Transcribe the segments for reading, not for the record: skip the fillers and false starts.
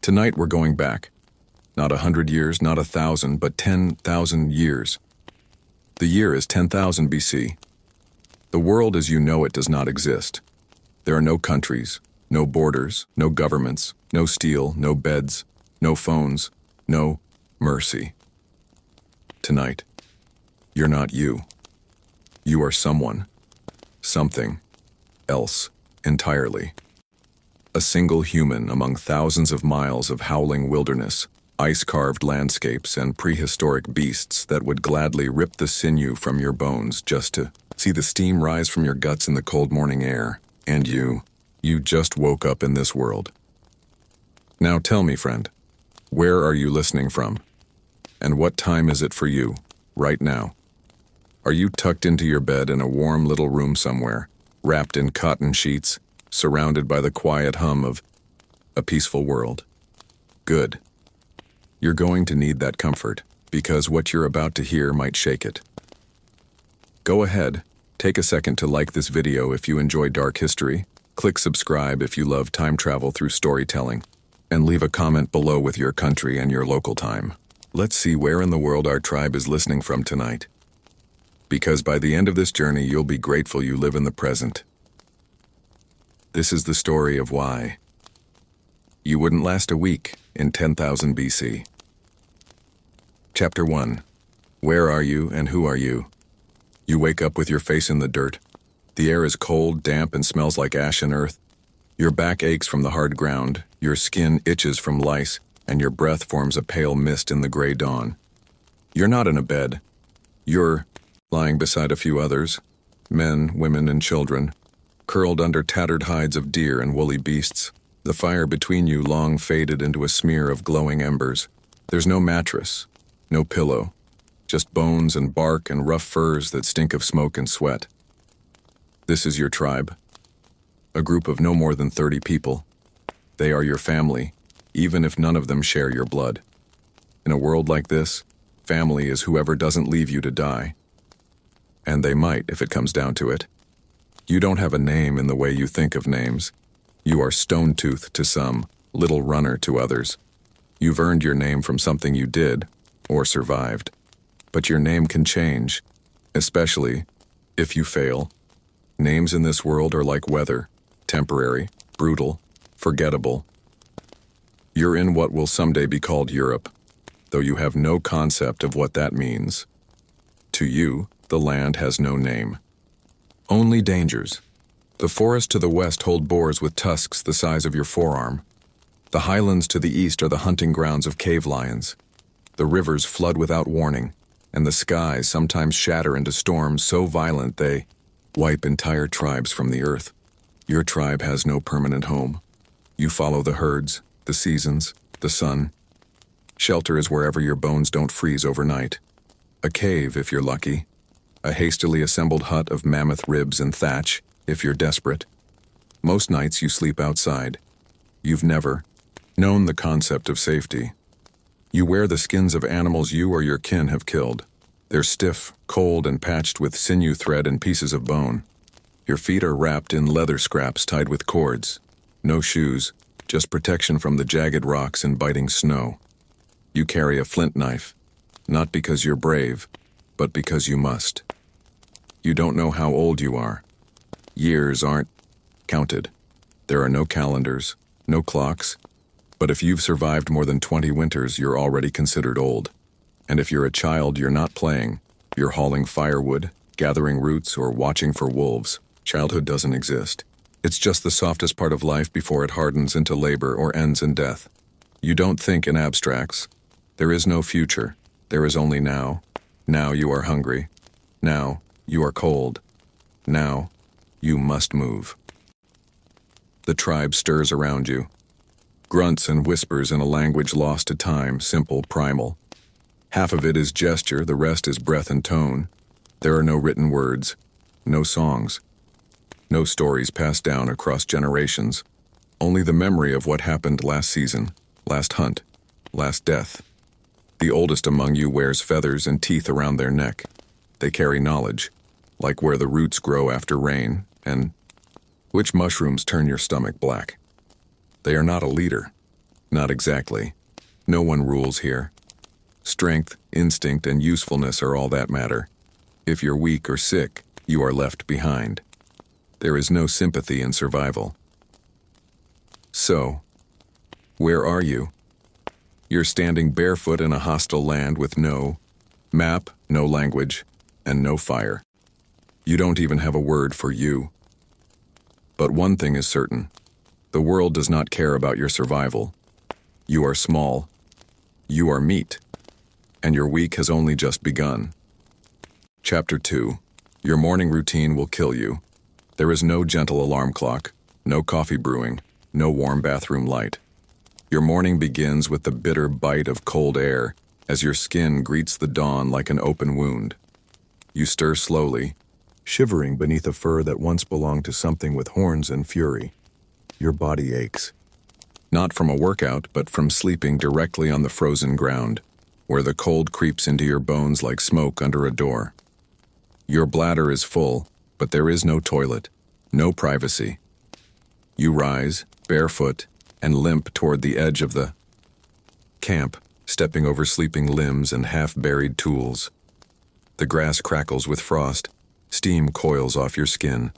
Tonight we're going back. Not 100 years, not 1,000, but 10,000 years. The year is 10,000 BC. The world as you know it does not exist. There are no countries, no borders, no governments, no steel, no beds, no phones, no mercy. Tonight, you're not you. You are someone, something else entirely. A single human among thousands of miles of howling wilderness, ice-carved landscapes, and prehistoric beasts that would gladly rip the sinew from your bones just to see the steam rise from your guts in the cold morning air. And you just woke up in this world. Now tell me, friend, where are you listening from? And what time is it for you, right now? Are you tucked into your bed in a warm little room somewhere, wrapped in cotton sheets, surrounded by the quiet hum of a peaceful world? Good. You're going to need that comfort, because what you're about to hear might shake it. Go ahead, take a second to like this video if you enjoy dark history, click subscribe if you love time travel through storytelling, and leave a comment below with your country and your local time. Let's see where in the world our tribe is listening from tonight. Because by the end of this journey, you'll be grateful you live in the present. This is the story of why you wouldn't last a week in 10,000 BC. Chapter 1. Where are you and who are you? You wake up with your face in the dirt. The air is cold, damp, and smells like ash and earth. Your back aches from the hard ground, your skin itches from lice, and your breath forms a pale mist in the gray dawn. You're not in a bed. You're lying beside a few others, men, women, and children, curled under tattered hides of deer and woolly beasts. The fire between you long faded into a smear of glowing embers. There's no mattress, no pillow, just bones and bark and rough furs that stink of smoke and sweat. This is your tribe, a group of no more than 30 people. They are your family, even if none of them share your blood. In a world like this, family is whoever doesn't leave you to die. And they might if it comes down to it. You don't have a name in the way you think of names. You are stone-toothed to some, little runner to others. You've earned your name from something you did, or survived. But your name can change, especially if you fail. Names in this world are like weather, temporary, brutal, forgettable. You're in what will someday be called Europe, though you have no concept of what that means. To you, the land has no name. Only dangers. The forests to the west hold boars with tusks the size of your forearm. The highlands to the east are the hunting grounds of cave lions. The rivers flood without warning, and the skies sometimes shatter into storms so violent they wipe entire tribes from the earth. Your tribe has no permanent home. You follow the herds, the seasons, the sun. Shelter is wherever your bones don't freeze overnight. A cave, if you're lucky. A hastily assembled hut of mammoth ribs and thatch, if you're desperate. Most nights you sleep outside. You've never known the concept of safety. You wear the skins of animals you or your kin have killed. They're stiff, cold, and patched with sinew thread and pieces of bone. Your feet are wrapped in leather scraps tied with cords. No shoes, just protection from the jagged rocks and biting snow. You carry a flint knife, not because you're brave, but because you must. You don't know how old you are. Years aren't counted. There are no calendars, no clocks. But if you've survived more than 20 winters, you're already considered old. And if you're a child, you're not playing. You're hauling firewood, gathering roots, or watching for wolves. Childhood doesn't exist. It's just the softest part of life before it hardens into labor or ends in death. You don't think in abstracts. There is no future. There is only now. Now you are hungry. Now you are cold. Now you must move. The tribe stirs around you. Grunts and whispers in a language lost to time, simple, primal. Half of it is gesture, the rest is breath and tone. There are no written words, no songs, no stories passed down across generations. Only the memory of what happened last season, last hunt, last death. The oldest among you wears feathers and teeth around their neck. They carry knowledge, like where the roots grow after rain, and which mushrooms turn your stomach black. They are not a leader. Not exactly. No one rules here. Strength, instinct, and usefulness are all that matter. If you're weak or sick, you are left behind. There is no sympathy in survival. So, where are you? You're standing barefoot in a hostile land with no map, no language, and no fire. You don't even have a word for you. But one thing is certain. The world does not care about your survival. You are small. You are meat. And your week has only just begun. Chapter 2. Your morning routine will kill you. There is no gentle alarm clock, no coffee brewing, no warm bathroom light. Your morning begins with the bitter bite of cold air as your skin greets the dawn like an open wound. You stir slowly, shivering beneath a fur that once belonged to something with horns and fury. Your body aches. Not from a workout, but from sleeping directly on the frozen ground, where the cold creeps into your bones like smoke under a door. Your bladder is full, but there is no toilet, no privacy. You rise, barefoot, and limp toward the edge of the camp, stepping over sleeping limbs and half-buried tools. The grass crackles with frost, steam coils off your skin.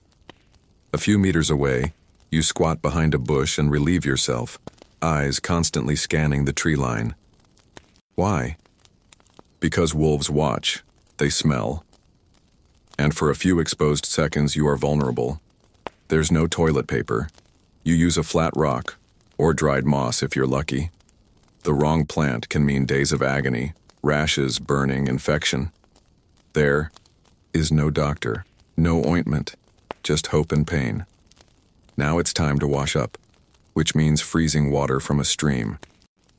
A few meters away, you squat behind a bush and relieve yourself, eyes constantly scanning the tree line. Why? Because wolves watch, they smell. And for a few exposed seconds you are vulnerable. There's no toilet paper. You use a flat rock, or dried moss if you're lucky. The wrong plant can mean days of agony, rashes, burning, infection. There is no doctor, no ointment, just hope and pain. Now it's time to wash up, which means freezing water from a stream.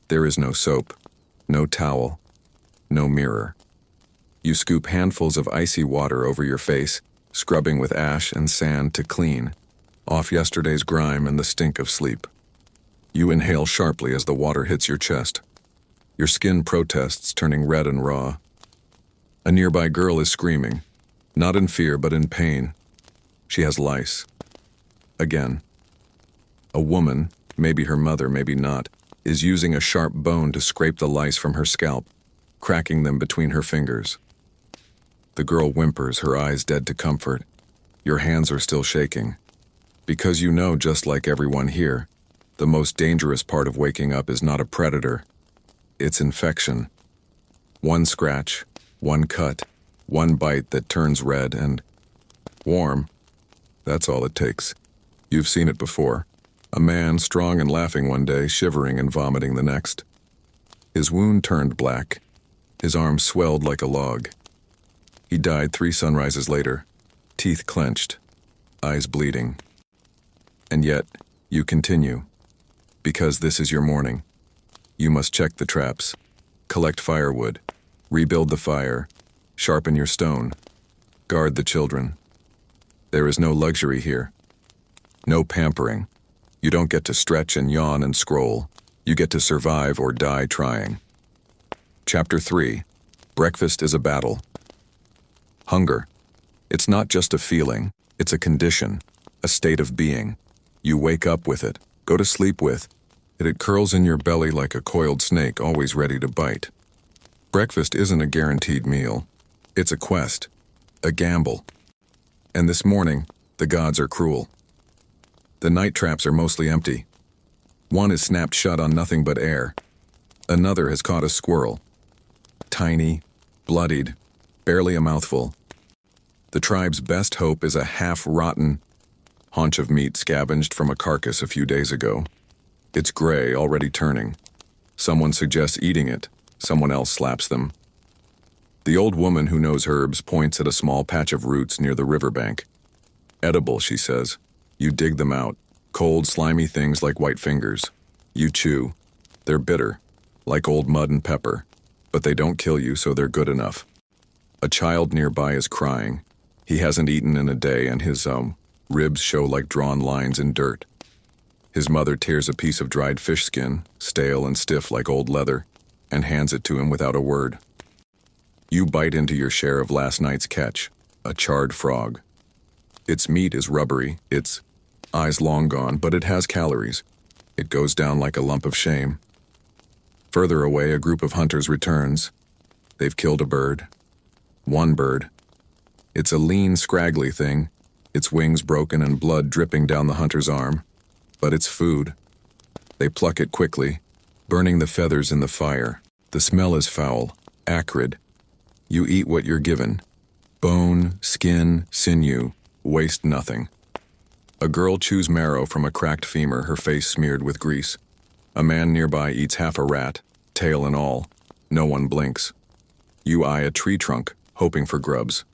There is no soap, no towel, no mirror. You scoop handfuls of icy water over your face, scrubbing with ash and sand to clean off yesterday's grime and the stink of sleep. You inhale sharply as the water hits your chest. Your skin protests, turning red and raw. A nearby girl is screaming, not in fear but in pain. She has lice. Again. A woman, maybe her mother, maybe not, is using a sharp bone to scrape the lice from her scalp, cracking them between her fingers. The girl whimpers, her eyes dead to comfort. Your hands are still shaking. Because you know, just like everyone here, the most dangerous part of waking up is not a predator. It's infection. One scratch, one cut, one bite that turns red and warm. That's all it takes. You've seen it before. A man, strong and laughing one day, shivering and vomiting the next. His wound turned black. His arm swelled like a log. He died 3 sunrises later, teeth clenched, eyes bleeding. And yet, you continue. Because this is your morning. You must check the traps, collect firewood, rebuild the fire, sharpen your stone, guard the children. There is no luxury here. No pampering. You don't get to stretch and yawn and scroll. You get to survive or die trying. Chapter 3. Breakfast is a battle. Hunger. It's not just a feeling, it's a condition, a state of being. You wake up with it, go to sleep with it. It curls in your belly like a coiled snake, always ready to bite. Breakfast isn't a guaranteed meal. It's a quest, a gamble. And this morning, the gods are cruel. The night traps are mostly empty. One is snapped shut on nothing but air. Another has caught a squirrel. Tiny, bloodied, barely a mouthful. The tribe's best hope is a half-rotten haunch of meat scavenged from a carcass a few days ago. It's gray, already turning. Someone suggests eating it. Someone else slaps them. The old woman who knows herbs points at a small patch of roots near the riverbank. Edible, she says. You dig them out. Cold, slimy things like white fingers. You chew. They're bitter, like old mud and pepper. But they don't kill you, so they're good enough. A child nearby is crying. He hasn't eaten in a day, and his ribs show like drawn lines in dirt. His mother tears a piece of dried fish skin, stale and stiff like old leather, and hands it to him without a word. You bite into your share of last night's catch, a charred frog. Its meat is rubbery, its eyes long gone, but it has calories. It goes down like a lump of shame. Further away, a group of hunters returns. They've killed a bird. One bird. It's a lean, scraggly thing, its wings broken and blood dripping down the hunter's arm. But it's food. They pluck it quickly, burning the feathers in the fire. The smell is foul, acrid. You eat what you're given. Bone, skin, sinew, waste nothing. A girl chews marrow from a cracked femur, her face smeared with grease. A man nearby eats half a rat, tail and all. No one blinks. You eye a tree trunk, hoping for grubs.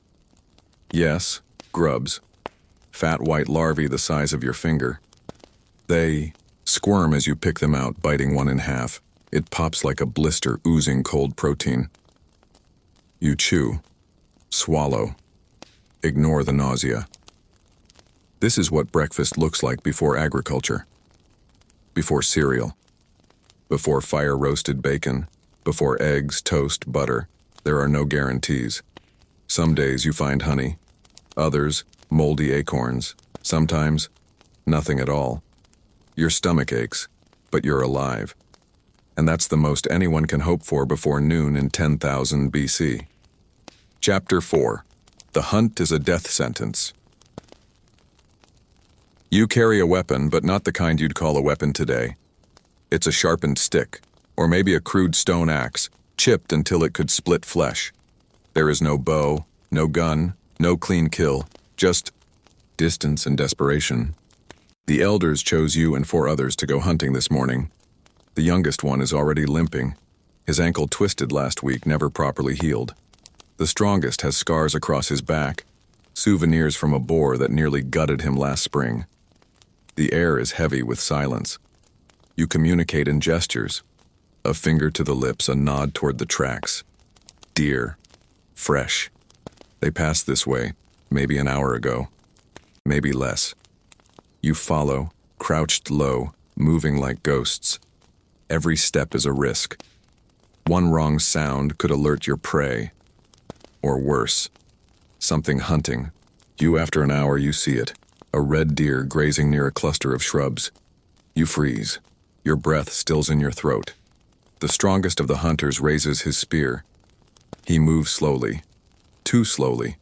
Yes, grubs. Fat white larvae the size of your finger. They squirm as you pick them out, biting one in half. It pops like a blister oozing cold protein. You chew. Swallow. Ignore the nausea. This is what breakfast looks like before agriculture. Before cereal. Before fire-roasted bacon. Before eggs, toast, butter. There are no guarantees. Some days you find honey. Others, moldy acorns. Sometimes, nothing at all. Your stomach aches, but you're alive. And that's the most anyone can hope for before noon in 10,000 BC. Chapter 4. The Hunt is a Death Sentence. You carry a weapon, but not the kind you'd call a weapon today. It's a sharpened stick, or maybe a crude stone axe, chipped until it could split flesh. There is no bow, no gun, no clean kill, just distance and desperation. The elders chose you and 4 others to go hunting this morning. The youngest one is already limping. His ankle twisted last week, never properly healed. The strongest has scars across his back, souvenirs from a boar that nearly gutted him last spring. The air is heavy with silence. You communicate in gestures. A finger to the lips, a nod toward the tracks. Deer. Fresh. They passed this way, maybe an hour ago. Maybe less. You follow, crouched low, moving like ghosts. Every step is a risk. One wrong sound could alert your prey. Or worse, something hunting. You, after an hour, you see it. A red deer grazing near a cluster of shrubs. You freeze. Your breath stills in your throat. The strongest of the hunters raises his spear. He moves slowly. Too slowly.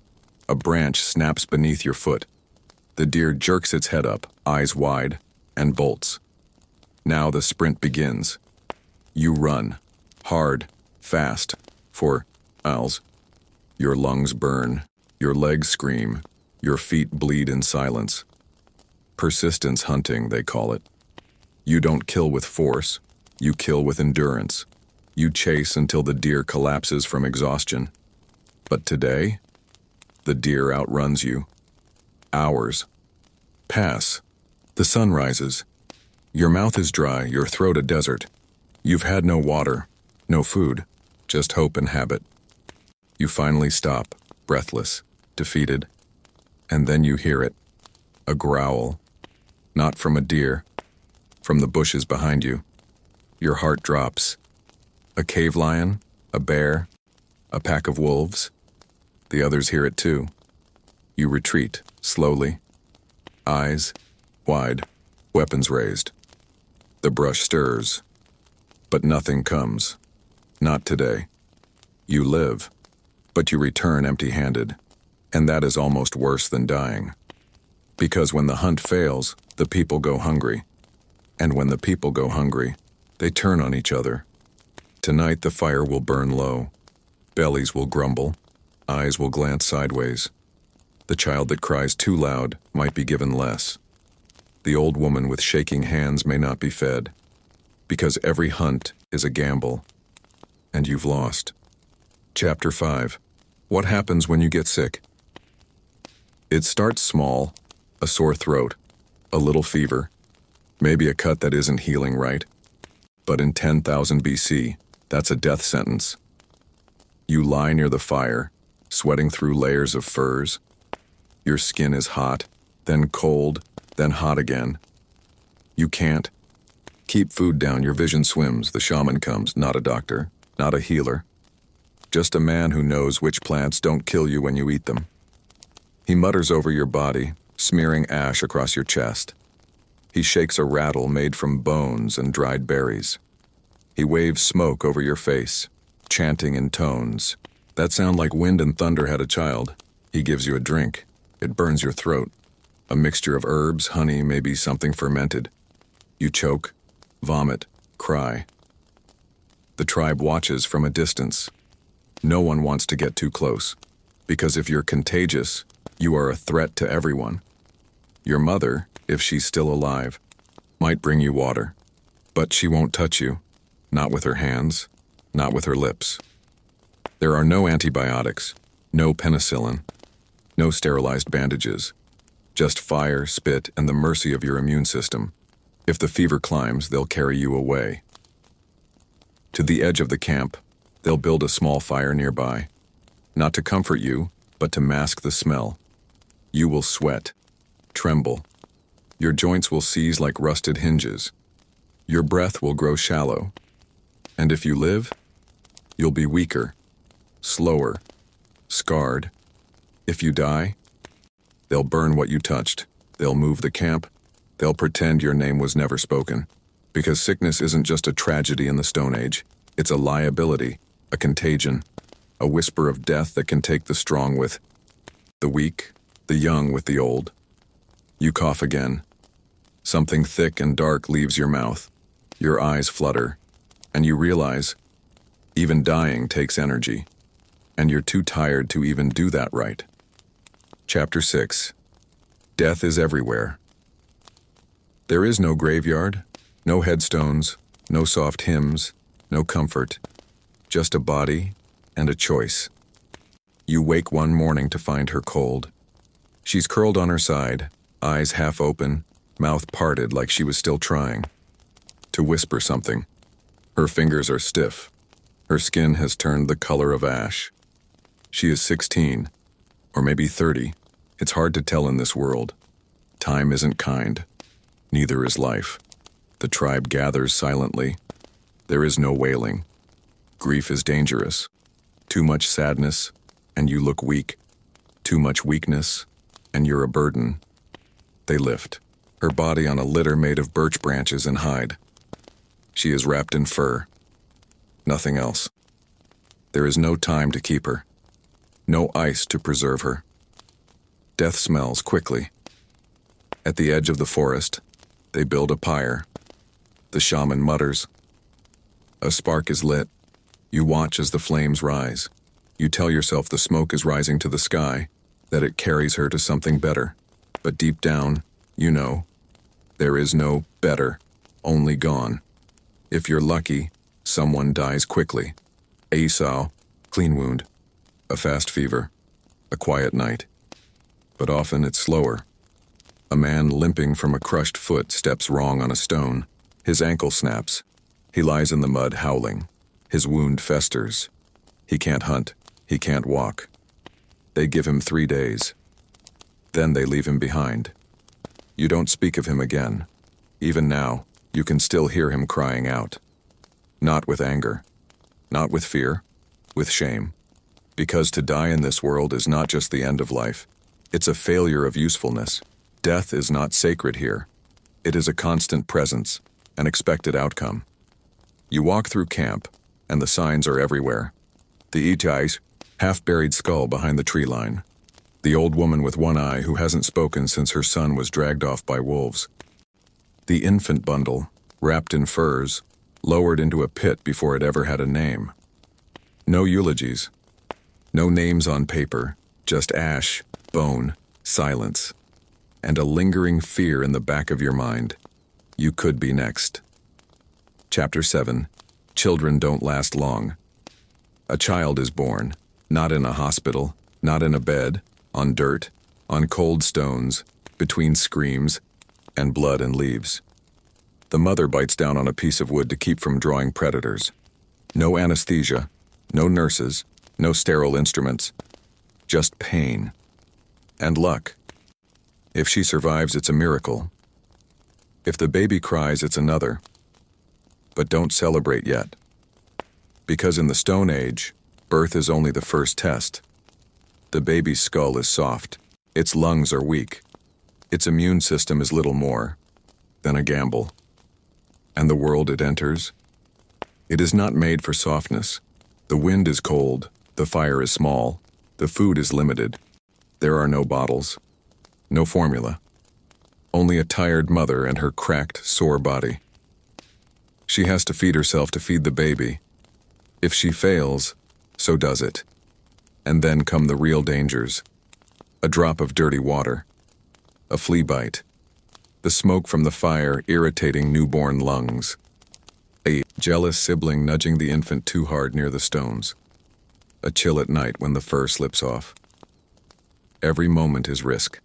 A branch snaps beneath your foot. The deer jerks its head up, eyes wide, and bolts. Now the sprint begins. You run. Hard. Fast. For miles. Your lungs burn. Your legs scream. Your feet bleed in silence. Persistence hunting, they call it. You don't kill with force. You kill with endurance. You chase until the deer collapses from exhaustion. But today, the deer outruns you. Hours pass. The sun rises. Your mouth is dry, your throat a desert. You've had no water, no food, just hope and habit. You finally stop, breathless, defeated. And then you hear it. A growl. Not from a deer. From the bushes behind you. Your heart drops. A cave lion? A bear? A pack of wolves? The others hear it too. You retreat, slowly. Eyes wide, weapons raised. The brush stirs. But nothing comes. Not today. You live, but you return empty-handed. And that is almost worse than dying. Because when the hunt fails, the people go hungry. And when the people go hungry, they turn on each other. Tonight the fire will burn low. Bellies will grumble. Eyes will glance sideways. The child that cries too loud might be given less. The old woman with shaking hands may not be fed. Because every hunt is a gamble. And you've lost. Chapter 5. What happens when you get sick? It starts small, a sore throat, a little fever, maybe a cut that isn't healing right. But in 10,000 BC, that's a death sentence. You lie near the fire, sweating through layers of furs. Your skin is hot, then cold, then hot again. You can't. Keep food down, your vision swims, the shaman comes, not a doctor, not a healer. Just a man who knows which plants don't kill you when you eat them. He mutters over your body, smearing ash across your chest. He shakes a rattle made from bones and dried berries. He waves smoke over your face, chanting in tones that sound like wind and thunder had a child. He gives you a drink. It burns your throat. A mixture of herbs, honey, maybe something fermented. You choke, vomit, cry. The tribe watches from a distance. No one wants to get too close, because if you're contagious, you are a threat to everyone. Your mother, if she's still alive, might bring you water, but she won't touch you, not with her hands, not with her lips. There are no antibiotics, no penicillin, no sterilized bandages, just fire, spit, and the mercy of your immune system. If the fever climbs, they'll carry you away. To the edge of the camp, they'll build a small fire nearby, not to comfort you, but to mask the smell. You will sweat, tremble. Your joints will seize like rusted hinges. Your breath will grow shallow. And if you live, you'll be weaker, slower, scarred. If you die, they'll burn what you touched. They'll move the camp. They'll pretend your name was never spoken. Because sickness isn't just a tragedy in the Stone Age. It's a liability, a contagion, a whisper of death that can take the strong with the weak, the young with the old. You cough again. Something thick and dark leaves your mouth. Your eyes flutter, and you realize even dying takes energy, and you're too tired to even do that right. Chapter 6. Death is everywhere. There is no graveyard, no headstones, no soft hymns, no comfort, just a body and a choice. You wake one morning to find her cold. She's curled on her side, eyes half open, mouth parted like she was still trying to whisper something. Her fingers are stiff. Her skin has turned the color of ash. She is 16, or maybe 30. It's hard to tell in this world. Time isn't kind. Neither is life. The tribe gathers silently. There is no wailing. Grief is dangerous. Too much sadness, and you look weak. Too much weakness, and you're a burden. They lift her body on a litter made of birch branches and hide. She is wrapped in fur. Nothing else. There is no time to keep her. No ice to preserve her. Death smells quickly. At the edge of the forest, they build a pyre. The shaman mutters. A spark is lit. You watch as the flames rise. You tell yourself the smoke is rising to the sky, that it carries her to something better. But deep down, you know, there is no better, only gone. If you're lucky, someone dies quickly. A sow, clean wound, a fast fever, a quiet night. But often it's slower. A man limping from a crushed foot steps wrong on a stone. His ankle snaps. He lies in the mud howling. His wound festers. He can't hunt. He can't walk. They give him 3 days. Then they leave him behind. You don't speak of him again. Even now, you can still hear him crying out. Not with anger. Not with fear. With shame. Because to die in this world is not just the end of life. It's a failure of usefulness. Death is not sacred here. It is a constant presence, an expected outcome. You walk through camp, and the signs are everywhere. The Ichai's half-buried skull behind the tree line. The old woman with one eye who hasn't spoken since her son was dragged off by wolves. The infant bundle, wrapped in furs, lowered into a pit before it ever had a name. No eulogies. No names on paper, just ash, bone, silence, and a lingering fear in the back of your mind. You could be next. Chapter 7. Children don't last long. A child is born, not in a hospital, not in a bed, on dirt, on cold stones, between screams, and blood and leaves. The mother bites down on a piece of wood to keep from drawing predators. No anesthesia, no nurses, no sterile instruments, just pain. And luck. If she survives, it's a miracle. If the baby cries, it's another. But don't celebrate yet. Because in the Stone Age, birth is only the first test. The baby's skull is soft. Its lungs are weak. Its immune system is little more. then a gamble. And the world it enters? It is not made for softness. The wind is cold, the fire is small, the food is limited. There are no bottles, no formula. Only a tired mother and her cracked, sore body. She has to feed herself to feed the baby. If she fails, so does it. And then come the real dangers. A drop of dirty water, a flea bite, the smoke from the fire irritating newborn lungs, a jealous sibling nudging the infant too hard near the stones, a chill at night when the fur slips off. Every moment is risk.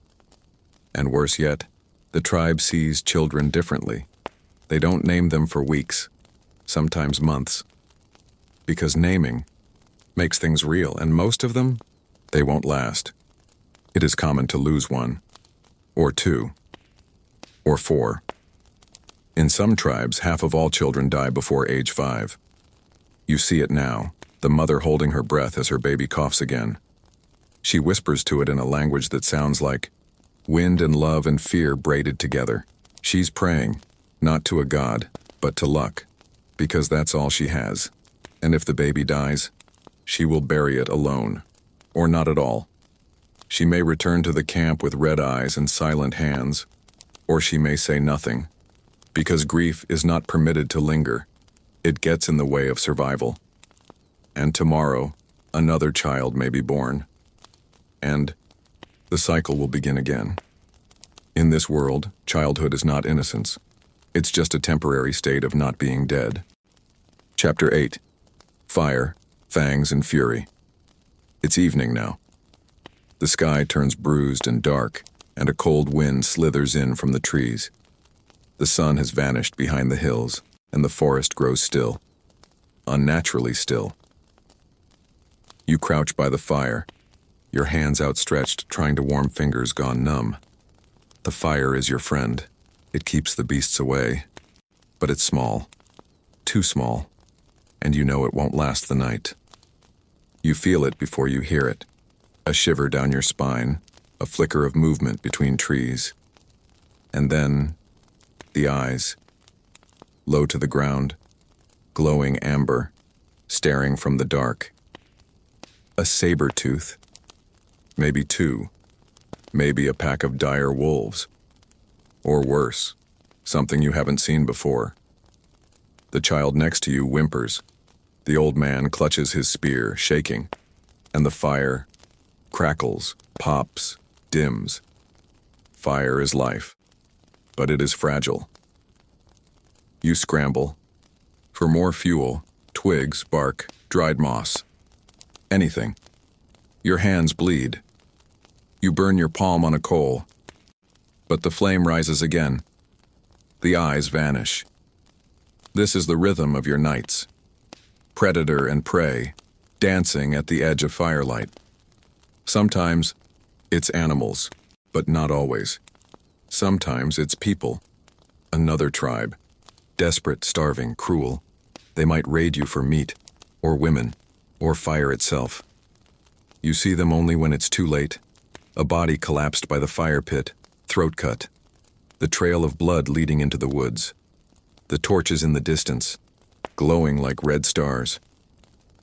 And worse yet, the tribe sees children differently. They don't name them for weeks, sometimes months, because naming makes things real, and most of them, they won't last. It is common to lose one, or two, or four. In some tribes, half of all children die before age 5. You see it now, the mother holding her breath as her baby coughs again. She whispers to it in a language that sounds like wind and love and fear braided together. She's praying, not to a god, but to luck, because that's all she has. And if the baby dies, she will bury it alone, or not at all. She may return to the camp with red eyes and silent hands, or she may say nothing, because grief is not permitted to linger. It gets in the way of survival. And tomorrow, another child may be born, and the cycle will begin again. In this world, childhood is not innocence. It's just a temporary state of not being dead. Chapter 8. Fire, Fangs, and Fury. It's evening now. The sky turns bruised and dark, and a cold wind slithers in from the trees. The sun has vanished behind the hills, and the forest grows still. Unnaturally still. You crouch by the fire, your hands outstretched, trying to warm fingers gone numb. The fire is your friend. It keeps the beasts away. But it's small. Too small. And you know it won't last the night. You feel it before you hear it. A shiver down your spine, a flicker of movement between trees. And then, the eyes. Low to the ground, glowing amber, staring from the dark. A saber tooth. Maybe 2. Maybe a pack of dire wolves. Or worse, something you haven't seen before. The child next to you whimpers. The old man clutches his spear, shaking, and the fire crackles, pops, dims. Fire is life, but it is fragile. You scramble for more fuel, twigs, bark, dried moss, anything. Your hands bleed. You burn your palm on a coal, but the flame rises again. The eyes vanish. This is the rhythm of your nights. Predator and prey, dancing at the edge of firelight. Sometimes it's animals, but not always. Sometimes it's people. Another tribe. Desperate, starving, cruel. They might raid you for meat, or women, or fire itself. You see them only when it's too late. A body collapsed by the fire pit, throat cut. The trail of blood leading into the woods. The torches in the distance, glowing like red stars.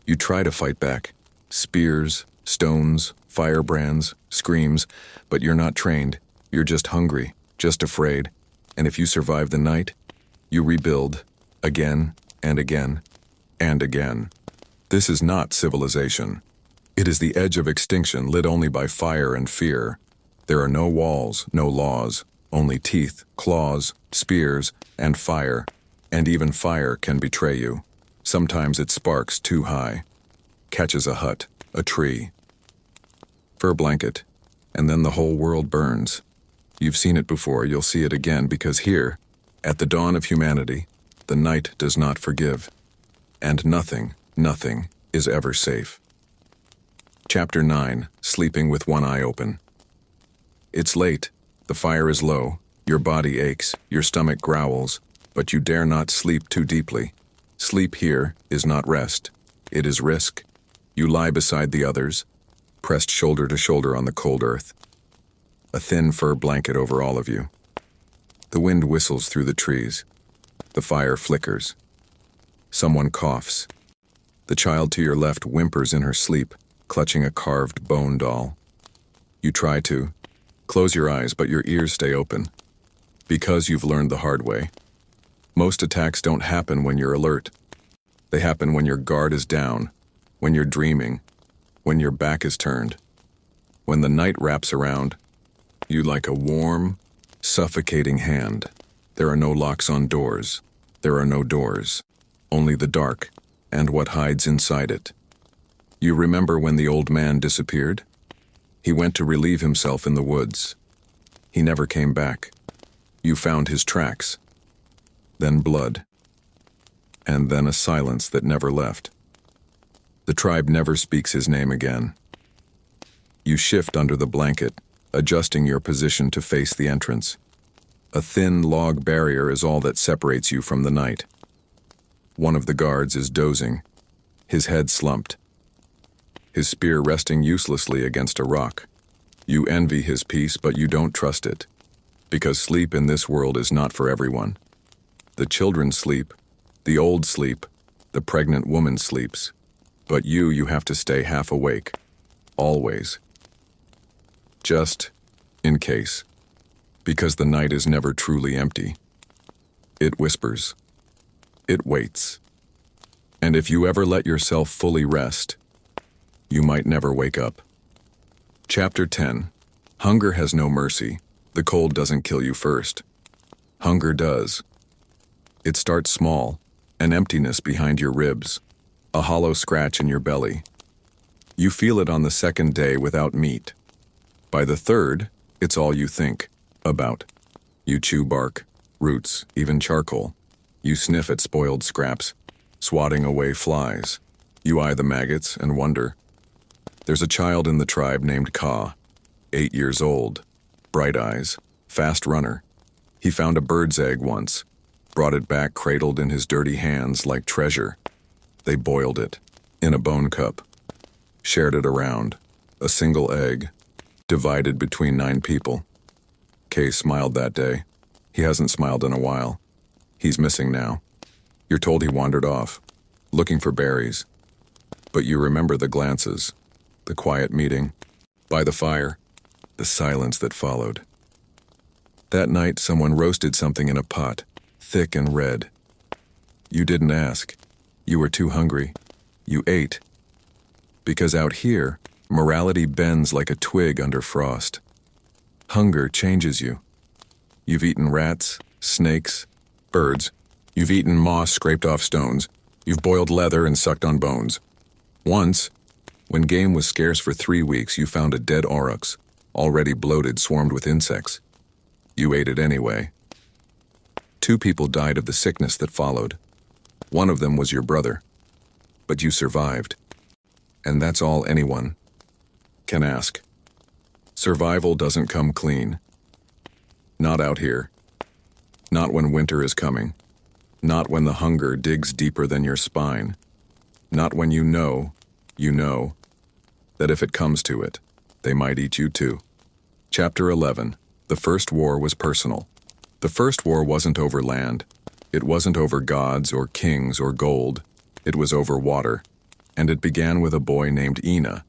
You try to fight back. Spears, stones, firebrands, screams, but you're not trained. You're just hungry, just afraid. And if you survive the night, you rebuild again and again and again. This is not civilization. It is the edge of extinction lit only by fire and fear. There are no walls, no laws, only teeth, claws, spears, and fire. And even fire can betray you. Sometimes it sparks too high. Catches a hut, a tree. Fur blanket, and then the whole world burns. You've seen it before, you'll see it again, because here, at the dawn of humanity, the night does not forgive. And nothing is ever safe. Chapter 9, Sleeping with one eye open. It's late, the fire is low, your body aches, your stomach growls, but you dare not sleep too deeply. Sleep here is not rest, it is risk. You lie beside the others, pressed shoulder to shoulder on the cold earth. A thin fur blanket over all of you. The wind whistles through the trees. The fire flickers. Someone coughs. The child to your left whimpers in her sleep, clutching a carved bone doll. You try to close your eyes, but your ears stay open. Because you've learned the hard way. Most attacks don't happen when you're alert. They happen when your guard is down, when you're dreaming, when your back is turned. When the night wraps around you like a warm, suffocating hand. There are no locks on doors. There are no doors. Only the dark and what hides inside it. You remember when the old man disappeared? He went to relieve himself in the woods. He never came back. You found his tracks. Then blood. And then a silence that never left. The tribe never speaks his name again. You shift under the blanket, adjusting your position to face the entrance. A thin log barrier is all that separates you from the night. One of the guards is dozing, his head slumped, his spear resting uselessly against a rock. You envy his peace, but you don't trust it, because sleep in this world is not for everyone. The children sleep, the old sleep, the pregnant woman sleeps, but you have to stay half awake, always. Just in case, because the night is never truly empty. It whispers. It waits. And if you ever let yourself fully rest, you might never wake up. Chapter 10. Hunger has no mercy. The cold doesn't kill you first. Hunger does. It starts small, an emptiness behind your ribs, a hollow scratch in your belly. You feel it on the second day without meat. By the third, it's all you think about. You chew bark, roots, even charcoal. You sniff at spoiled scraps, swatting away flies. You eye the maggots and wonder. There's a child in the tribe named Ka, 8 years old, bright eyes, fast runner. He found a bird's egg once, brought it back cradled in his dirty hands like treasure. They boiled it, in a bone cup, shared it around, a single egg, divided between 9 people. Kay smiled that day. He hasn't smiled in a while. He's missing now. You're told he wandered off, looking for berries. But you remember the glances, the quiet meeting, by the fire, the silence that followed. That night, someone roasted something in a pot, thick and red. You didn't ask. You were too hungry. You ate. Because out here, morality bends like a twig under frost. Hunger changes you. You've eaten rats, snakes, birds. You've eaten moss scraped off stones. You've boiled leather and sucked on bones. Once, when game was scarce for 3 weeks, you found a dead aurochs, already bloated, swarmed with insects. You ate it anyway. 2 people died of the sickness that followed. One of them was your brother. But you survived. And that's all anyone can ask. Survival doesn't come clean. Not out here. Not when winter is coming. Not when the hunger digs deeper than your spine. Not when you know that if it comes to it, they might eat you too. Chapter 11. The first war was personal. The first war wasn't over land. It wasn't over gods or kings or gold. It was over water. And it began with a boy named Ina.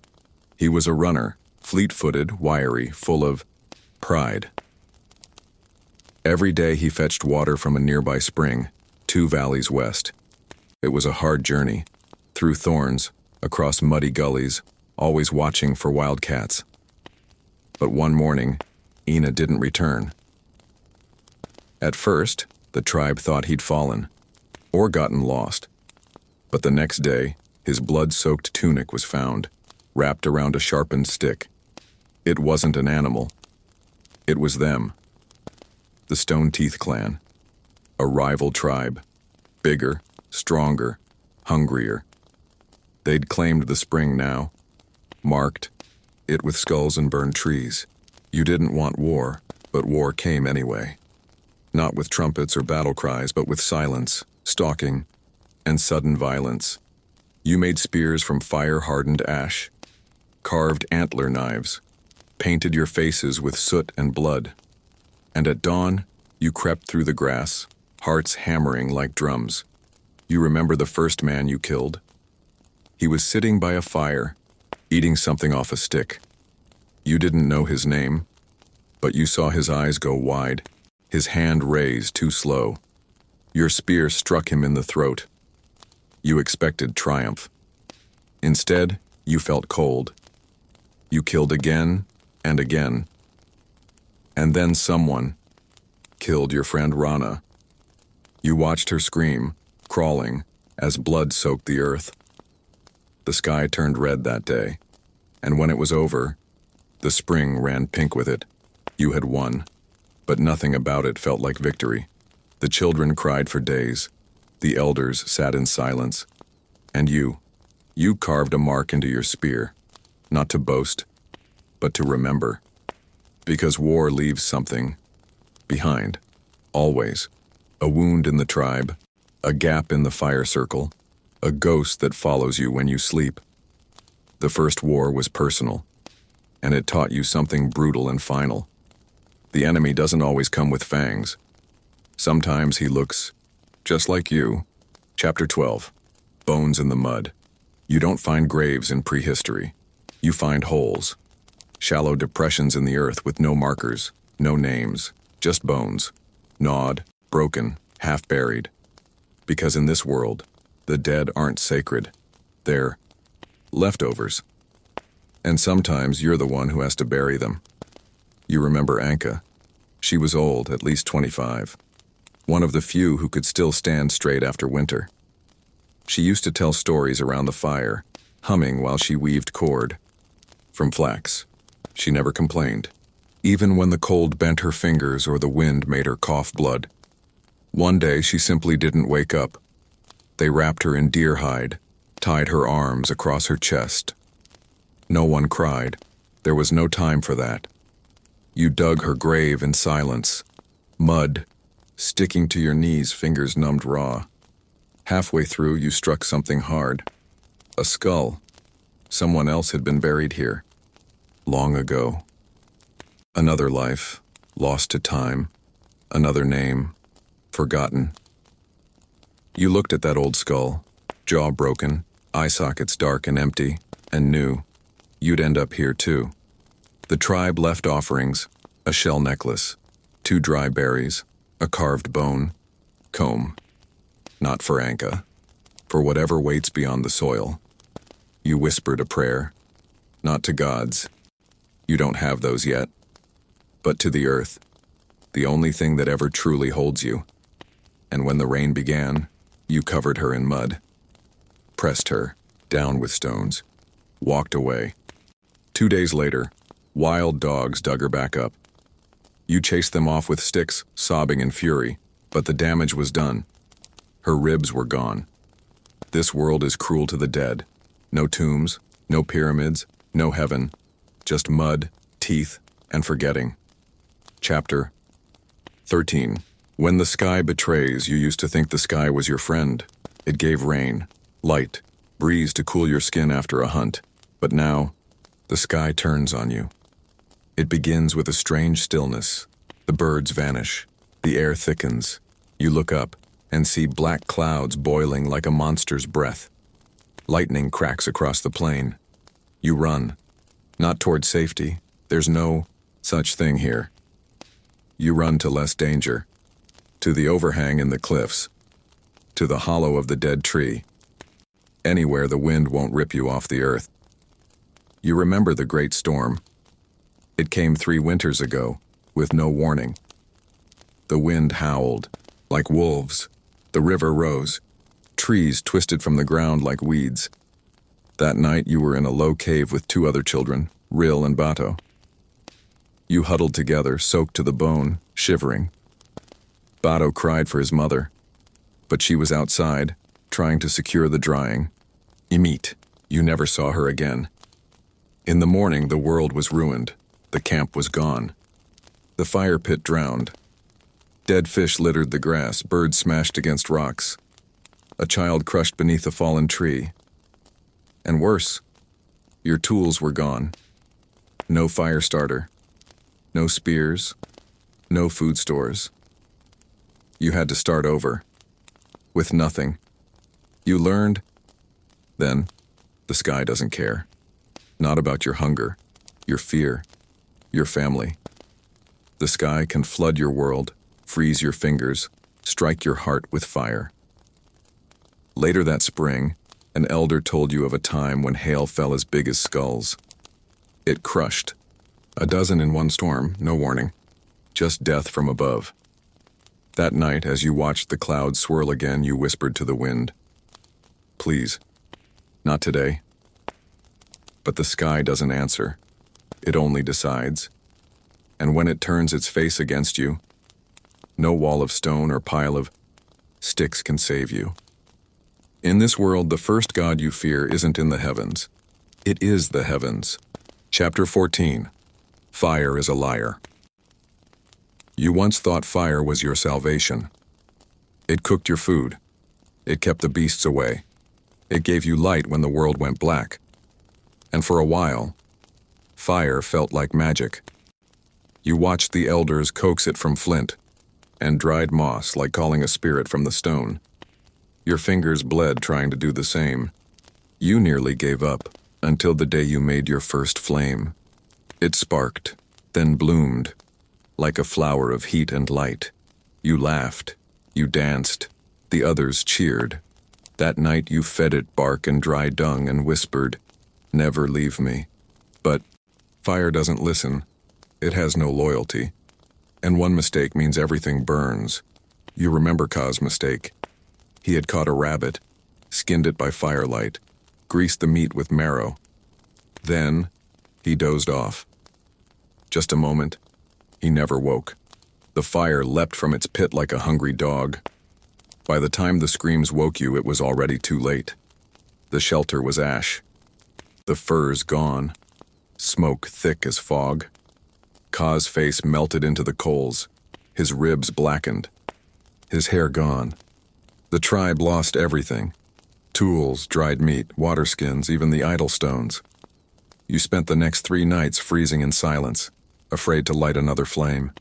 He was a runner, fleet-footed, wiry, full of pride. Every day he fetched water from a nearby spring, 2 valleys west. It was a hard journey, through thorns, across muddy gullies, always watching for wildcats. But one morning, Ina didn't return. At first, the tribe thought he'd fallen, or gotten lost. But the next day, his blood-soaked tunic was found, wrapped around a sharpened stick. It wasn't an animal. It was them. The Stone Teeth clan. A rival tribe. Bigger, stronger, hungrier. They'd claimed the spring now. Marked it with skulls and burned trees. You didn't want war, but war came anyway. Not with trumpets or battle cries, but with silence, stalking, and sudden violence. You made spears from fire-hardened ash, carved antler knives, painted your faces with soot and blood. And at dawn, You crept through the grass, hearts hammering like drums. You remember the first man you killed? He was sitting by a fire, eating something off a stick. You didn't know his name, but you saw his eyes go wide, his hand raised too slow. Your spear struck him in the throat. You expected triumph. Instead, you felt cold. You killed again and again. And then someone killed your friend Rana. You watched her scream, crawling, as blood soaked the earth. The sky turned red that day, and when it was over, the spring ran pink with it. You had won, but nothing about it felt like victory. The children cried for days. The elders sat in silence. And you carved a mark into your spear, not to boast, but to remember. Because war leaves something behind, always. A wound in the tribe, a gap in the fire circle, a ghost that follows you when you sleep. The first war was personal, and it taught you something brutal and final. The enemy doesn't always come with fangs. Sometimes he looks just like you. Chapter 12. Bones in the mud. You don't find graves in prehistory. You find holes. Shallow depressions in the earth with no markers, no names, just bones. Gnawed, broken, half buried. Because in this world, the dead aren't sacred. They're leftovers. And sometimes you're the one who has to bury them. You remember Anka. She was old, at least 25. One of the few who could still stand straight after winter. She used to tell stories around the fire, humming while she weaved cord. From flax. She never complained, even when the cold bent her fingers or the wind made her cough blood. One day she simply didn't wake up. They wrapped her in deer hide, tied her arms across her chest. No one cried. There was no time for that. You dug her grave in silence. Mud, sticking to your knees, fingers numbed raw. Halfway through, you struck something hard. A skull. Someone else had been buried here. Long ago. Another life, lost to time. Another name, forgotten. You looked at that old skull, jaw broken, eye sockets dark and empty, and knew you'd end up here too. The tribe left offerings, a shell necklace, 2 dry berries, a carved bone, comb. Not for Anka, for whatever waits beyond the soil. You whispered a prayer, not to gods. You don't have those yet, but to the earth, the only thing that ever truly holds you. And when the rain began, you covered her in mud, pressed her down with stones, walked away. 2 days later, wild dogs dug her back up. You chased them off with sticks, sobbing in fury, but the damage was done. Her ribs were gone. This world is cruel to the dead. No tombs, no pyramids, no heaven, just mud, teeth, and forgetting. Chapter 13. When the sky betrays, you used to think the sky was your friend. It gave rain, light, breeze to cool your skin after a hunt. But now, the sky turns on you. It begins with a strange stillness. The birds vanish. The air thickens. You look up and see black clouds boiling like a monster's breath. Lightning cracks across the plain. You run. Not toward safety. There's no such thing here. You run to less danger. To the overhang in the cliffs. To the hollow of the dead tree. Anywhere the wind won't rip you off the earth. You remember the great storm. It came 3 winters ago, with no warning. The wind howled, like wolves. The river rose. Trees twisted from the ground like weeds. That night you were in a low cave with 2 other children, Ril and Bato. You huddled together, soaked to the bone, shivering. Bato cried for his mother, but she was outside, trying to secure the drying. Imit, you never saw her again. In the morning, the world was ruined. The camp was gone. The fire pit drowned. Dead fish littered the grass, birds smashed against rocks. A child crushed beneath a fallen tree. And worse, your tools were gone. No fire starter. No spears. No food stores. You had to start over. With nothing. You learned. Then, the sky doesn't care. Not about your hunger, your fear, your family. The sky can flood your world, freeze your fingers, strike your heart with fire. Later that spring, an elder told you of a time when hail fell as big as skulls. It crushed. A dozen in one storm, no warning. Just death from above. That night, as you watched the clouds swirl again, you whispered to the wind, "Please, not today." But the sky doesn't answer. It only decides. And when it turns its face against you, no wall of stone or pile of sticks can save you. In this world, the first God you fear isn't in the heavens. It is the heavens. Chapter 14. Fire is a liar. You once thought fire was your salvation. It cooked your food. It kept the beasts away. It gave you light when the world went black. And for a while, fire felt like magic. You watched the elders coax it from flint, and dried moss like calling a spirit from the stone. Your fingers bled trying to do the same. You nearly gave up until the day you made your first flame. It sparked, then bloomed, like a flower of heat and light. You laughed, you danced, the others cheered. That night you fed it bark and dry dung and whispered, "Never leave me." But fire doesn't listen. It has no loyalty. And one mistake means everything burns. You remember Ka's mistake. He had caught a rabbit, skinned it by firelight, greased the meat with marrow. Then, he dozed off. Just a moment, he never woke. The fire leapt from its pit like a hungry dog. By the time the screams woke you, it was already too late. The shelter was ash. The furs gone. Smoke thick as fog. Ka's face melted into the coals. His ribs blackened. His hair gone. The tribe lost everything. Tools, dried meat, water skins, even the idol stones. You spent the next 3 nights freezing in silence, afraid to light another flame.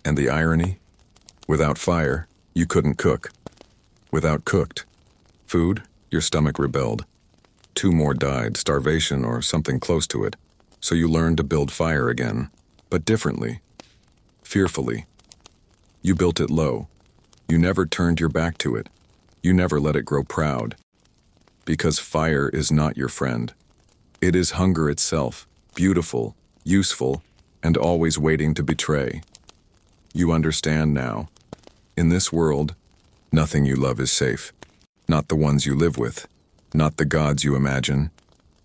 And the irony? Without fire, you couldn't cook. Without cooked food, your stomach rebelled. 2 more died, starvation or something close to it. So you learned to build fire again, but differently, fearfully. You built it low. You never turned your back to it. You never let it grow proud. Because fire is not your friend. It is hunger itself, beautiful, useful, and always waiting to betray. You understand now. In this world, nothing you love is safe. Not the ones you live with, not the gods you imagine,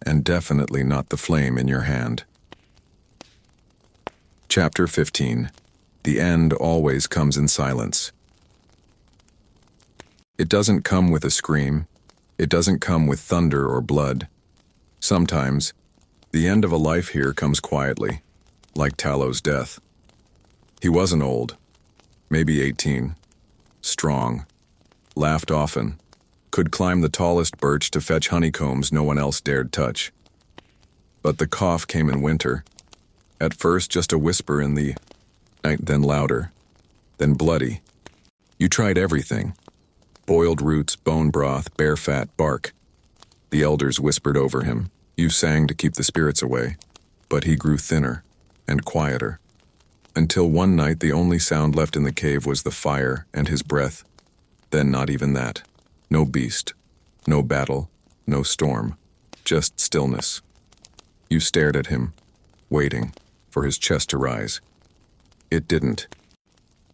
and definitely not the flame in your hand. Chapter 15. The end always comes in silence. It doesn't come with a scream. It doesn't come with thunder or blood. Sometimes, the end of a life here comes quietly, like Tallo's death. He wasn't old, maybe 18, strong, laughed often, could climb the tallest birch to fetch honeycombs no one else dared touch. But the cough came in winter. At first just a whisper in the night, then louder, then bloody. You tried everything. Boiled roots, bone broth, bear fat, bark. The elders whispered over him. You sang to keep the spirits away. But he grew thinner and quieter. Until one night the only sound left in the cave was the fire and his breath. Then not even that. No beast. No battle. No storm. Just stillness. You stared at him, waiting for his chest to rise. It didn't.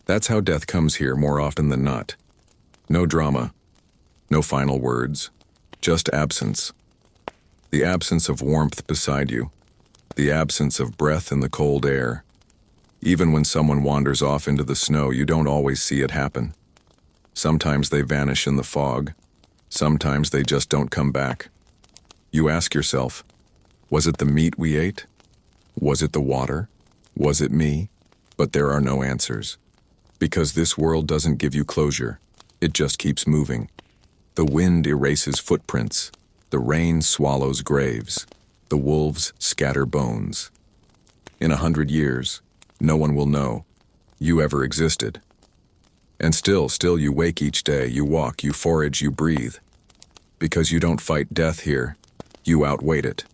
That's how death comes here more often than not. No drama, no final words, just absence. The absence of warmth beside you, the absence of breath in the cold air. Even when someone wanders off into the snow, you don't always see it happen. Sometimes they vanish in the fog, sometimes they just don't come back. You ask yourself, was it the meat we ate? Was it the water? Was it me? But there are no answers. Because this world doesn't give you closure. It just keeps moving. The wind erases footprints. The rain swallows graves. The wolves scatter bones. In 100 years, no one will know you ever existed. And still you wake each day, you walk, you forage, you breathe. Because you don't fight death here, you outwait it.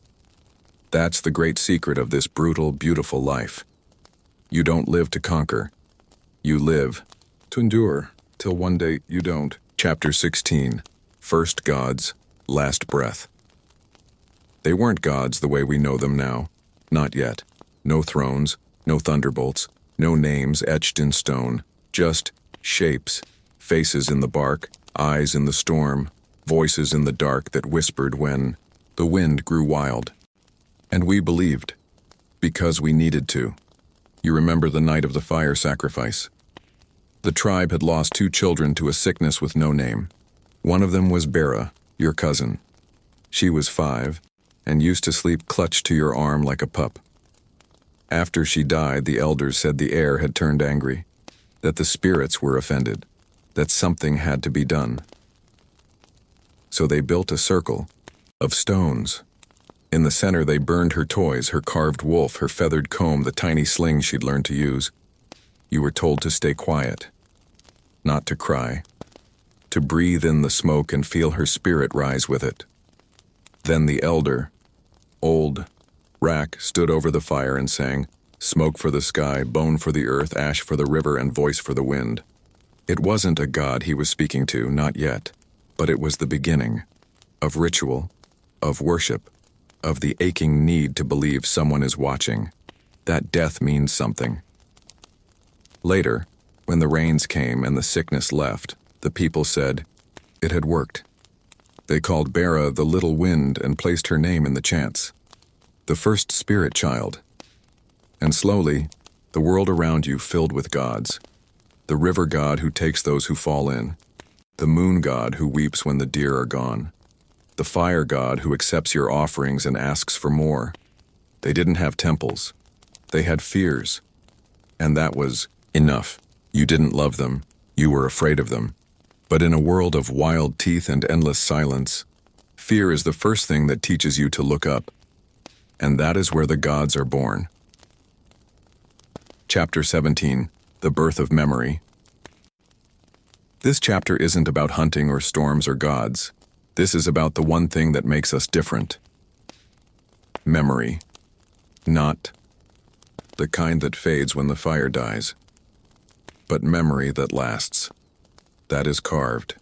That's the great secret of this brutal, beautiful life. You don't live to conquer. You live to endure, till one day you don't. Chapter 16. First Gods, Last Breath. They weren't gods the way we know them now. Not yet. No thrones, no thunderbolts, no names etched in stone. Just shapes, faces in the bark, eyes in the storm, voices in the dark that whispered when the wind grew wild. And we believed, because we needed to. You remember the night of the fire sacrifice. The tribe had lost 2 children to a sickness with no name. One of them was Bera, your cousin. She was 5, and used to sleep clutched to your arm like a pup. After she died, the elders said the air had turned angry, that the spirits were offended, that something had to be done. So they built a circle of stones. In the center they burned her toys, her carved wolf, her feathered comb, the tiny sling she'd learned to use. You were told to stay quiet, not to cry, to breathe in the smoke and feel her spirit rise with it. Then the elder, old Rack, stood over the fire and sang, "Smoke for the sky, bone for the earth, ash for the river, and voice for the wind." It wasn't a god he was speaking to, not yet, but it was the beginning of ritual, of worship, of the aching need to believe someone is watching, that death means something. Later, when the rains came and the sickness left, the people said it had worked. They called Bera the little wind and placed her name in the chants, the first spirit child. And slowly, the world around you filled with gods. The river god who takes those who fall in, the moon god who weeps when the deer are gone, the fire god who accepts your offerings and asks for more. They didn't have temples. They had fears. And that was enough. You didn't love them. You were afraid of them. But in a world of wild teeth and endless silence, fear is the first thing that teaches you to look up. And that is where the gods are born. Chapter 17. The Birth of Memory. This chapter isn't about hunting or storms or gods. This is about the one thing that makes us different. Memory. Not the kind that fades when the fire dies, but memory that lasts. That is carved.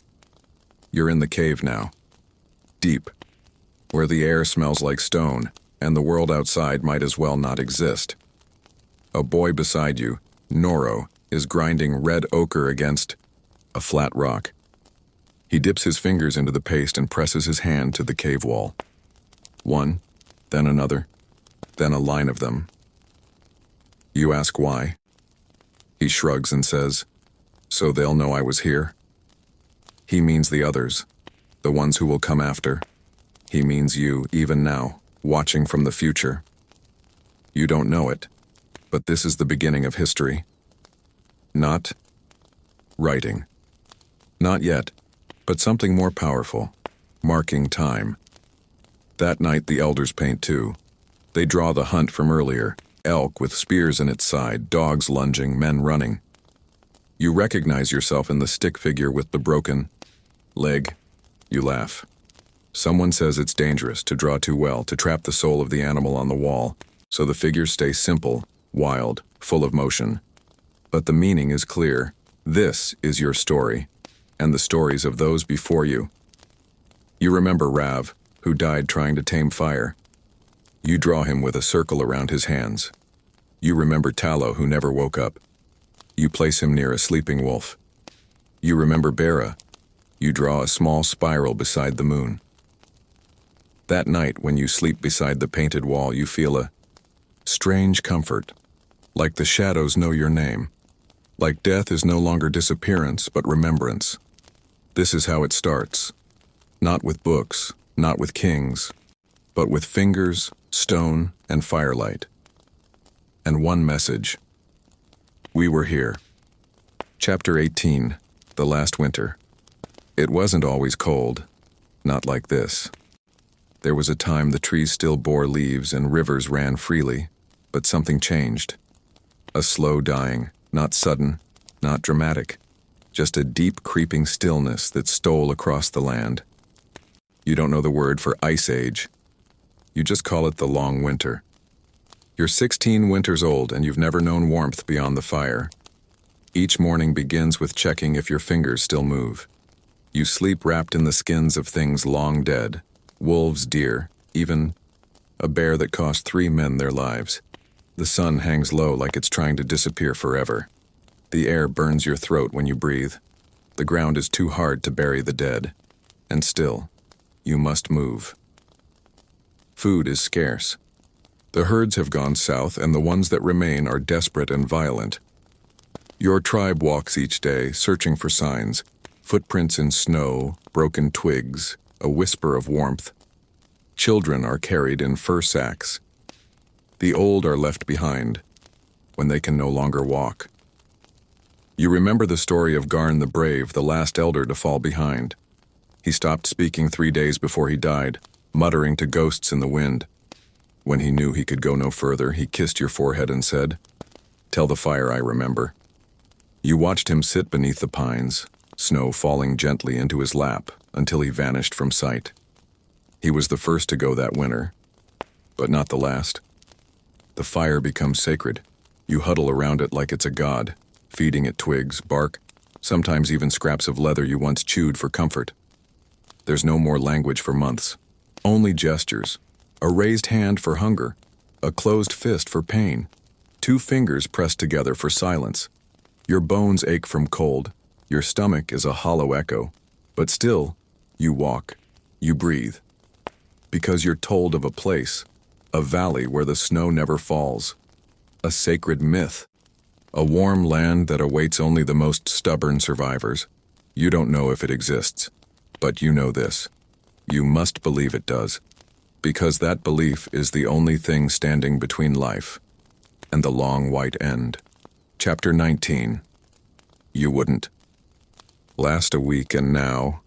You're in the cave now. Deep. Where the air smells like stone, and the world outside might as well not exist. A boy beside you, Noro, is grinding red ochre against a flat rock. He dips his fingers into the paste and presses his hand to the cave wall. One, then another, then a line of them. You ask why. He shrugs and says, "So they'll know I was here." He means the others, the ones who will come after. He means you, even now, watching from the future. You don't know it, but this is the beginning of history. Not writing. Not yet, but something more powerful, marking time. That night the elders paint too. They draw the hunt from earlier, elk with spears in its side, dogs lunging, men running. You recognize yourself in the stick figure with the broken leg. You laugh. Someone says it's dangerous to draw too well, to trap the soul of the animal on the wall, so the figures stay simple, wild, full of motion. But the meaning is clear. This is your story, and the stories of those before you. You remember Rav, who died trying to tame fire. You draw him with a circle around his hands. You remember Tallow, who never woke up. You place him near a sleeping wolf. You remember Bera. You draw a small spiral beside the moon. That night, when you sleep beside the painted wall, you feel a strange comfort, like the shadows know your name, like death is no longer disappearance, but remembrance. This is how it starts. Not with books, not with kings, but with fingers, stone, and firelight. And one message. We were here. Chapter 18. The Last Winter. It wasn't always cold. Not like this. There was a time the trees still bore leaves and rivers ran freely, but something changed. A slow dying, not sudden, not dramatic, just a deep, creeping stillness that stole across the land. You don't know the word for ice age. You just call it the long winter. You're 16 winters old and you've never known warmth beyond the fire. Each morning begins with checking if your fingers still move. You sleep wrapped in the skins of things long dead, wolves, deer, even a bear that cost 3 men their lives. The sun hangs low like it's trying to disappear forever. The air burns your throat when you breathe. The ground is too hard to bury the dead. And still, you must move. Food is scarce. The herds have gone south and the ones that remain are desperate and violent. Your tribe walks each day, searching for signs, footprints in snow, broken twigs, a whisper of warmth. Children are carried in fur sacks. The old are left behind, when they can no longer walk. You remember the story of Garn the Brave, the last elder to fall behind. He stopped speaking 3 days before he died, muttering to ghosts in the wind. When he knew he could go no further, he kissed your forehead and said, "Tell the fire I remember." You watched him sit beneath the pines, snow falling gently into his lap until he vanished from sight. He was the first to go that winter, but not the last. The fire becomes sacred. You huddle around it like it's a god, feeding it twigs, bark, sometimes even scraps of leather you once chewed for comfort. There's no more language for months, only gestures, a raised hand for hunger, a closed fist for pain, 2 fingers pressed together for silence. Your bones ache from cold, your stomach is a hollow echo, but still, you walk, you breathe. Because you're told of a place, a valley where the snow never falls, a sacred myth, a warm land that awaits only the most stubborn survivors. You don't know if it exists, but you know this. You must believe it does, because that belief is the only thing standing between life and the long white end. Chapter 19. You wouldn't. Last a week and now,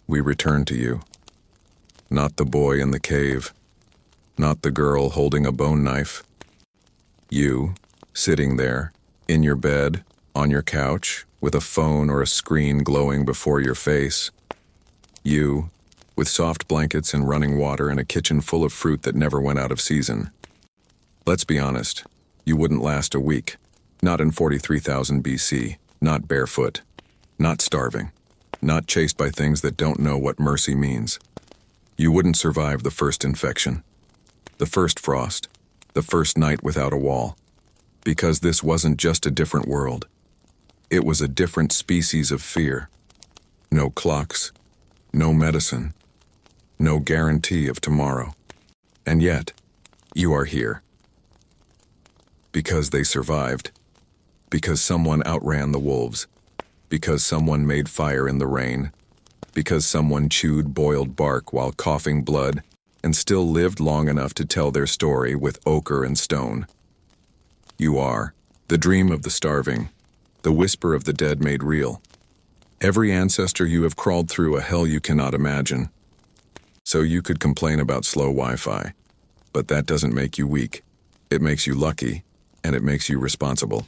we return to you. Not the boy in the cave, not the girl holding a bone knife. You, sitting there, in your bed, on your couch, with a phone or a screen glowing before your face. You, with soft blankets and running water and a kitchen full of fruit that never went out of season. Let's be honest, you wouldn't last a week. Not in 43,000 BC, not barefoot, not starving, not chased by things that don't know what mercy means. You wouldn't survive the first infection, the first frost, the first night without a wall. Because this wasn't just a different world. It was a different species of fear. No clocks, no medicine, no guarantee of tomorrow. And yet, you are here. Because they survived. Because someone outran the wolves. Because someone made fire in the rain. Because someone chewed boiled bark while coughing blood and still lived long enough to tell their story with ochre and stone. You are the dream of the starving, the whisper of the dead made real. Every ancestor you have crawled through a hell you cannot imagine. So you could complain about slow Wi-Fi, but that doesn't make you weak. It makes you lucky, and it makes you responsible.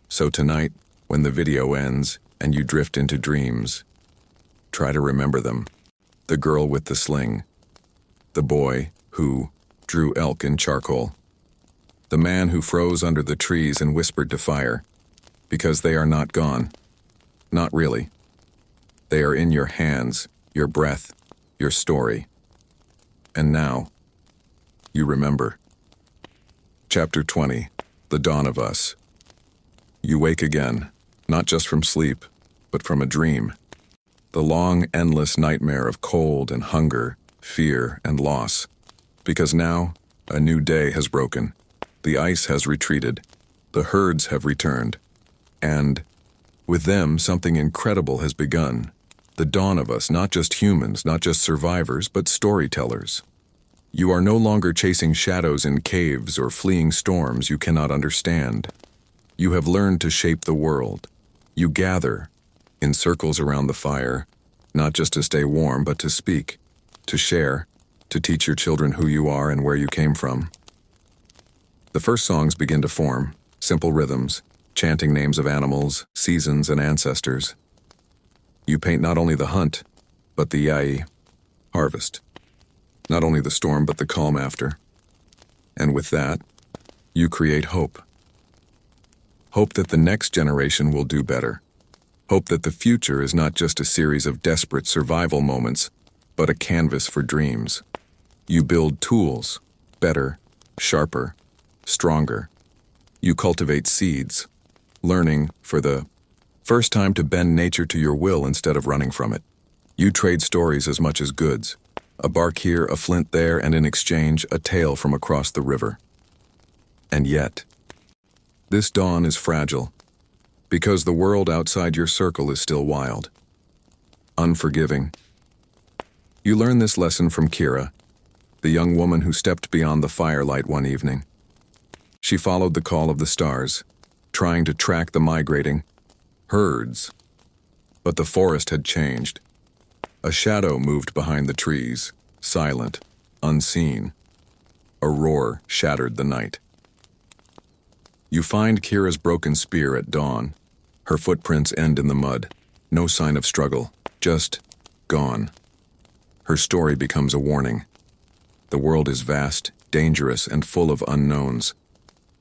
So tonight, when the video ends and you drift into dreams, try to remember them. The girl with the sling. The boy who drew elk in charcoal. The man who froze under the trees and whispered to fire. Because they are not gone. Not really. They are in your hands, your breath, your story. And now, you remember. Chapter 20. The Dawn of Us. You wake again, not just from sleep, but from a dream. The long, endless nightmare of cold and hunger, fear and loss. Because now, a new day has broken. The ice has retreated. The herds have returned. And, with them, something incredible has begun. The dawn of us, not just humans, not just survivors, but storytellers. You are no longer chasing shadows in caves or fleeing storms you cannot understand. You have learned to shape the world. You gather, in circles around the fire, not just to stay warm, but to speak, to share, to teach your children who you are and where you came from. The first songs begin to form, simple rhythms, chanting names of animals, seasons, and ancestors. You paint not only the hunt, but the yai, harvest. Not only the storm, but the calm after. And with that, you create hope. Hope that the next generation will do better. Hope that the future is not just a series of desperate survival moments, but a canvas for dreams. You build tools, better, sharper, stronger. You cultivate seeds, learning, for the first time, to bend nature to your will instead of running from it. You trade stories as much as goods. A bark here, a flint there, and in exchange, a tale from across the river. And yet, this dawn is fragile, because the world outside your circle is still wild, unforgiving. You learn this lesson from Kira, the young woman who stepped beyond the firelight one evening. She followed the call of the stars, trying to track the migrating herds. But the forest had changed. A shadow moved behind the trees, silent, unseen. A roar shattered the night. You find Kira's broken spear at dawn. Her footprints end in the mud. No sign of struggle, just gone. Her story becomes a warning. The world is vast, dangerous, and full of unknowns.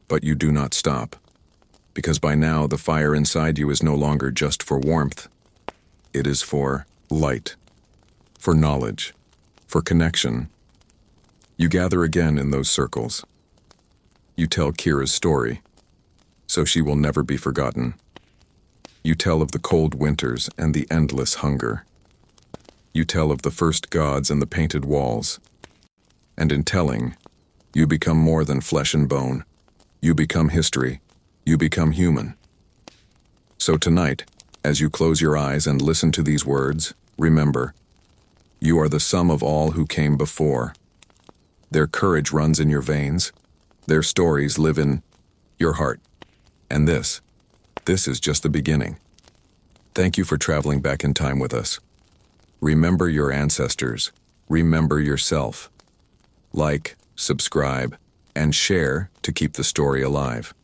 But you do not stop, because by now the fire inside you is no longer just for warmth. It is for light, for knowledge, for connection. You gather again in those circles. You tell Kira's story, so she will never be forgotten. You tell of the cold winters and the endless hunger. You tell of the first gods and the painted walls. And in telling, you become more than flesh and bone. You become history. You become human. So tonight, as you close your eyes and listen to these words, remember, you are the sum of all who came before. Their courage runs in your veins. Their stories live in your heart. And this is just the beginning. Thank you for traveling back in time with us. Remember your ancestors. Remember yourself. Like, subscribe, and share to keep the story alive.